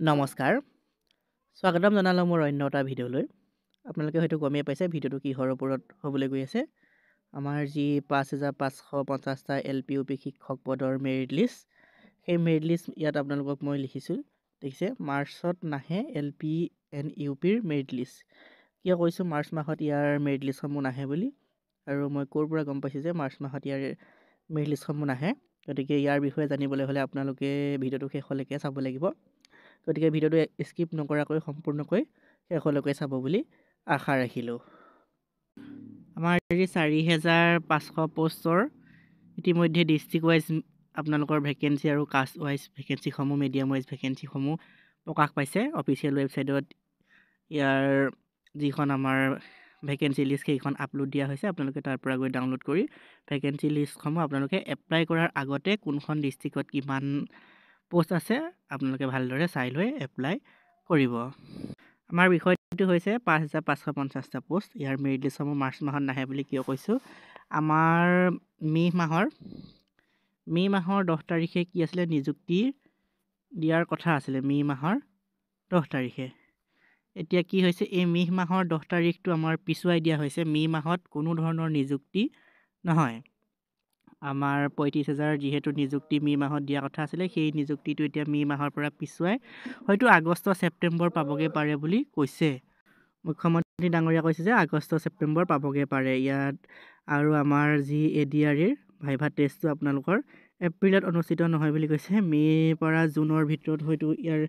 নমস্কাৰ স্বাগতম জনালোঁ মোৰ অন্য এটা ভিডিঅ'লৈ আপোনালোকে হয়তো গমেই পাইছে ভিডিঅ'টো কিহৰ ওপৰত হ'বলৈ গৈ আছে আমাৰ যি ৫৫৫০টা LP UP শিক্ষক পদৰ মেৰিট লিষ্ট সেই মেৰিট লিষ্ট ইয়াত আপোনালোকক মই লিখিছোঁ দেখিছে মাৰ্চত নাহে LP and UPৰ মেৰিট লিষ্ট কিয় কৈছোঁ মাৰ্চ মাহত ইয়াৰ মেৰিট লিষ্টসমূহ নাহে বুলি আৰু মই ক'ৰ পৰা গম পাইছোঁ যে মাৰ্চ মাহত ইয়াৰ মেৰিট লিষ্টসমূহ নাহে গতিকে ইয়াৰ বিষয়ে জানিবলৈ হ'লে আপোনালোকে ভিডিঅ'টো শেষলৈকে চাব লাগিব গতিকে ভিডিঅ'টো স্কিপ নকৰাকৈ সম্পূৰ্ণকৈ শেষলৈকে চাব বুলি আশা ৰাখিলোঁ আমাৰ এই ৪৫০০ পোষ্টৰ ইতিমধ্যে ডিষ্ট্ৰিক্ট ৱাইজ আপোনালোকৰ ভেকেঞ্চি আৰু কাষ্ট ৱাইজ ভেকেঞ্চিসমূহ মিডিয়াম ৱাইজ ভেকেঞ্চিসমূহ প্ৰকাশ পাইছে অফিচিয়েল ৱেবছাইটত ইয়াৰ যিখন আমাৰ ভেকেঞ্চি লিষ্ট সেইখন আপলোড দিয়া হৈছে আপোনালোকে তাৰ পৰা গৈ ডাউনলোড কৰি ভেকেঞ্চি লিষ্টসমূহ আপোনালোকে এপ্লাই কৰাৰ আগতে কোনখন ডিষ্ট্ৰিক্টত কিমান পোষ্ট আছে আপোনালোকে ভালদৰে চাই লৈ এপ্লাই কৰিব আমাৰ বিষয়টো হৈছে ৫৫৫০টা পোষ্ট ইয়াৰ মেৰিট লিষ্টসমূহ মাৰ্চ মাহত নাহে বুলি কিয় কৈছোঁ আমাৰ মে' মাহৰ 10 তাৰিখে কি আছিলে নিযুক্তি দিয়াৰ কথা আছিলে মে' মাহৰ 10 তাৰিখে এতিয়া কি হৈছে এই মে' মাহৰ 10 তাৰিখটো আমাৰ পিছুৱাই দিয়া হৈছে মে' মাহত কোনো ধৰণৰ নিযুক্তি নহয় আমাৰ ৩৫,০০০ যিহেতু নিযুক্তি মে' মাহত দিয়া কথা আছিলে সেই নিযুক্তিটো এতিয়া মে' মাহৰ পৰা পিছুৱাই হয়তো আগষ্ট ছেপ্টেম্বৰ পাবগৈ পাৰে বুলি কৈছে মুখ্যমন্ত্ৰী ডাঙৰীয়া কৈছে যে আগষ্ট ছেপ্টেম্বৰ পাবগৈ পাৰে ইয়াত আৰু আমাৰ যি ADR-ৰ ভাইভা টেষ্টটো আপোনালোকৰ এপ্ৰিলত অনুষ্ঠিত নহয় বুলি কৈছে মে'ৰ পৰা জুনৰ ভিতৰত হয়তো ইয়াৰ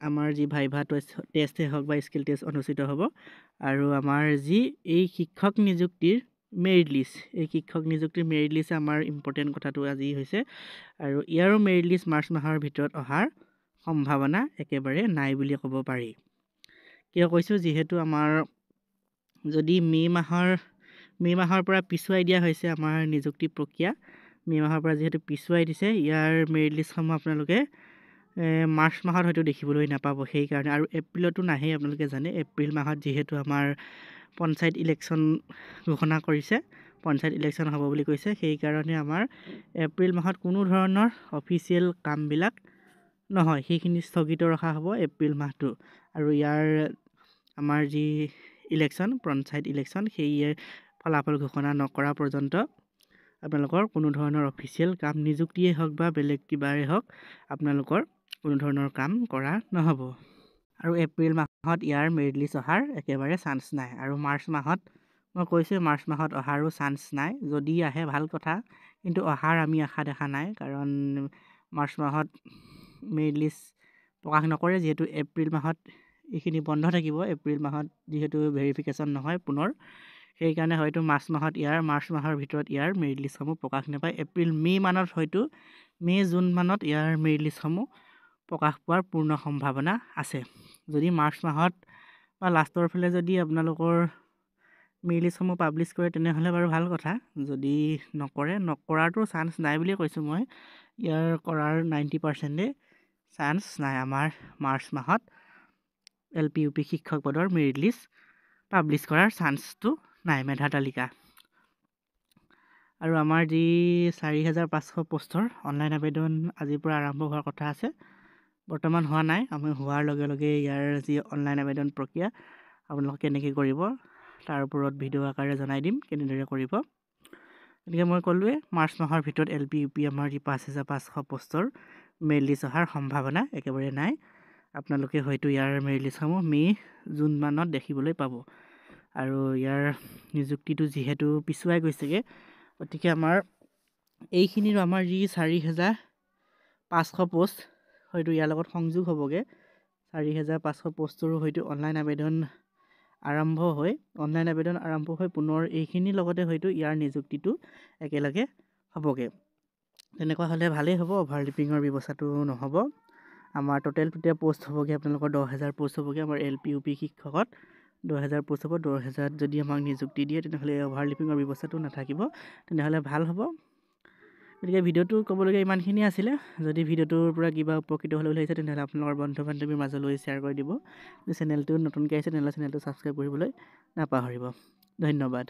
আমাৰ যি ভাইভা টেষ্টে হওক বা স্কিল টেষ্ট অনুষ্ঠিত হ'ব আৰু আমাৰ যি এই শিক্ষক নিযুক্তিৰ মেৰিট লিষ্ট এই শিক্ষক নিযুক্তিৰ মেৰিট লিষ্ট আমাৰ ইম্পৰ্টেণ্ট কথাটো আজি হৈছে আৰু ইয়াৰো মেৰিট লিষ্ট মাৰ্চ মাহৰ ভিতৰত অহাৰ সম্ভাৱনা একেবাৰে নাই বুলি ক'ব পাৰি কিয় কৈছোঁ যিহেতু আমাৰ যদি মে' মাহৰ পৰা পিছুৱাই দিয়া হৈছে আমাৰ নিযুক্তি প্ৰক্ৰিয়া মে' মাহৰ পৰা যিহেতু পিছুৱাই দিছে ইয়াৰ মেৰিট লিষ্টসমূহ আপোনালোকে মাৰ্চ মাহত হয়তো দেখিবলৈ নাপাব সেইকাৰণে আৰু এপ্ৰিলতো নাহেই আপোনালোকে জানে এপ্ৰিল মাহত যিহেতু আমাৰ পঞ্চায়ত ইলেকশ্যন ঘোষণা কৰিছে পঞ্চায়ত ইলেকশ্যন হ'ব বুলি কৈছে সেইকাৰণে আমাৰ এপ্ৰিল মাহত কোনো ধৰণৰ অফিচিয়েল কামবিলাক নহয় সেইখিনি স্থগিত ৰখা হ'ব এপ্ৰিল মাহটো আৰু ইয়াৰ আমাৰ যি ইলেকশ্যন পঞ্চায়ত ইলেকশ্যন সেয়ে ফলাফল ঘোষণা নকৰা পৰ্যন্ত আপোনালোকৰ কোনো ধৰণৰ অফিচিয়েল কাম নিযুক্তিয়ে হওক বা বেলেগ কিবাৰে হওক আপোনালোকৰ কোনো ধৰণৰ কাম কৰা নহ'ব আৰু এপ্ৰিল মাহত ইয়াৰ মেৰিট লিষ্ট অহাৰ একেবাৰে চান্স নাই আৰু মাৰ্চ মাহত মই কৈছোঁ মাৰ্চ মাহত অহাৰো চান্স নাই যদি আহে ভাল কথা কিন্তু অহাৰ আমি আশা দেখা নাই কাৰণ মাৰ্চ মাহত মেৰিট লিষ্ট প্ৰকাশ নকৰে যিহেতু এপ্ৰিল মাহত এইখিনি বন্ধ থাকিব এপ্ৰিল মাহত যিহেতু ভেৰিফিকেশ্যন নহয় পুনৰ সেইকাৰণে হয়তো মাৰ্চ মাহৰ ভিতৰত ইয়াৰ মেৰিট লিষ্টসমূহ প্ৰকাশ নাপায় এপ্ৰিল মে' মানত হয়তো জুন মানত ইয়াৰ মেৰিট লিষ্টসমূহ প্ৰকাশ পোৱাৰ পূৰ্ণ সম্ভাৱনা আছে যদি মাৰ্চ মাহত বা লাষ্টৰ ফালে যদি আপোনালোকৰ মেৰিট লিষ্টসমূহ পাব্লিছ কৰে তেনেহ'লে বাৰু ভাল কথা যদি নকৰাৰতো চান্স নাই বুলিয়ে কৈছোঁ মই ইয়াৰ কৰাৰ 90%ই চান্স নাই আমাৰ মাৰ্চ মাহত LP UP শিক্ষক পদৰ মেৰিট লিষ্ট পাব্লিছ কৰাৰ চান্সটো নাই মেধা তালিকা আৰু আমাৰ যি ৪৫০০ পোষ্টৰ অনলাইন আবেদন আজিৰ পৰা আৰম্ভ হোৱাৰ কথা আছে বৰ্তমান হোৱা নাই আমি হোৱাৰ লগে লগে ইয়াৰ যি অনলাইন আবেদন প্ৰক্ৰিয়া আপোনালোকে কেনেকৈ কৰিব তাৰ ওপৰত ভিডিঅ' আকাৰে জনাই দিম কেনেদৰে কৰিব গতিকে মই ক'লোৱে মাৰ্চ মাহৰ ভিতৰত LP UP আমাৰ যি ৫৫০০ পোষ্টৰ মেৰিট লিষ্ট অহাৰ সম্ভাৱনা একেবাৰে নাই আপোনালোকে হয়তো ইয়াৰ মেৰিট লিষ্টসমূহ জুন মানত দেখিবলৈ পাব আৰু ইয়াৰ নিযুক্তিটো যিহেতু পিছুৱাই গৈছেগৈ গতিকে আমাৰ এইখিনিৰো আমাৰ যি ৪৫০০ পোষ্ট হয়তো ইয়াৰ লগত সংযোগ হ'বগৈ ৪৫০০ পোষ্টৰো হয়তো অনলাইন আবেদন আৰম্ভ হৈ পুনৰ এইখিনিৰ লগতে হয়তো ইয়াৰ নিযুক্তিটো একেলগে হ'বগৈ তেনেকুৱা হ'লে ভালেই হ'ব অভাৰলিপিঙৰ ব্যৱস্থাটো নহ'ব আমাৰ টোটেল পোষ্ট হ'বগৈ আপোনালোকৰ ১০,০০০ পোষ্ট হ'বগৈ আমাৰ LP UP শিক্ষকত ১০,০০০ পোষ্ট হ'ব ১০,০০০ যদি আমাক নিযুক্তি দিয়ে তেনেহ'লে অভাৰলিপিঙৰ ব্যৱস্থাটো নাথাকিব তেনেহ'লে ভাল হ'ব গতিকে ভিডিঅ'টো ক'বলগীয়া ইমানখিনি আছিলে যদি ভিডিঅ'টোৰ পৰা কিবা উপকৃত হ'লে বুলি ভাবিছে তেনেহ'লে আপোনালোকৰ বন্ধু বান্ধৱীৰ মাজলৈ শ্বেয়াৰ কৰি দিব যদি চেনেলটো নতুনকৈ আহিছে তেনেহ'লে চেনেলটো ছাবস্ক্ৰাইব কৰিবলৈ নাপাহৰিব ধন্যবাদ